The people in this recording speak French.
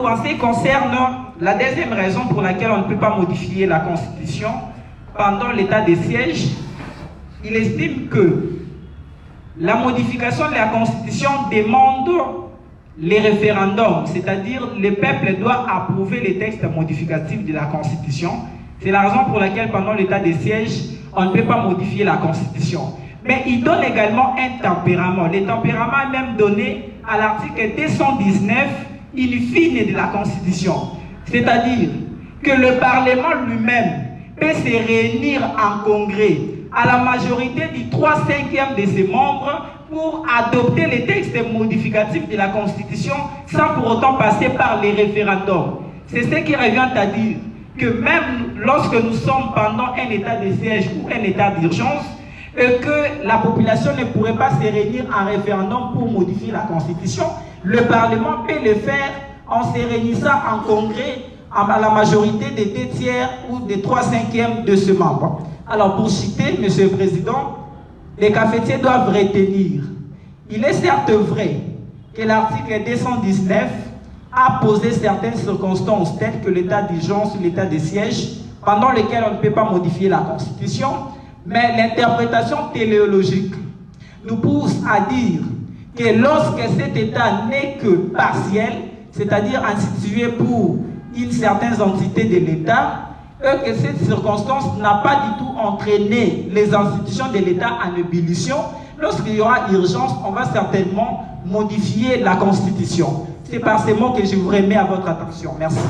En ce qui concerne la deuxième raison pour laquelle on ne peut pas modifier la Constitution pendant l'état de siège, il estime que la modification de la Constitution demande les référendums, c'est-à-dire le peuple doit approuver les textes modificatifs de la Constitution. C'est la raison pour laquelle pendant l'état de siège, on ne peut pas modifier la Constitution. Mais il donne également un tempérament. Le tempérament est même donné à l'article 219 in fine de la Constitution. C'est-à-dire que le Parlement lui-même peut se réunir en congrès à la majorité du 3/5 de ses membres pour adopter les textes modificatifs de la Constitution sans pour autant passer par les référendums. C'est ce qui revient à dire que même lorsque nous sommes pendant un état de siège ou un état d'urgence, et que la population ne pourrait pas se réunir en référendum pour modifier la Constitution, le Parlement peut le faire en se réunissant en congrès à la majorité des 2/3 ou des 3/5 de ce membre. Alors pour citer, Monsieur le Président, les cafetiers doivent retenir. Il est certes vrai que l'article 219 a posé certaines circonstances telles que l'état d'urgence ou l'état de siège, pendant lesquelles on ne peut pas modifier la Constitution, mais l'interprétation téléologique nous pousse à dire que lorsque cet état n'est que partiel, c'est-à-dire institué pour une certaine entité de l'État, et que cette circonstance n'a pas du tout entraîné les institutions de l'État en ébullition, lorsqu'il y aura urgence, on va certainement modifier la Constitution. C'est par ces mots que je vous remets à votre attention. Merci.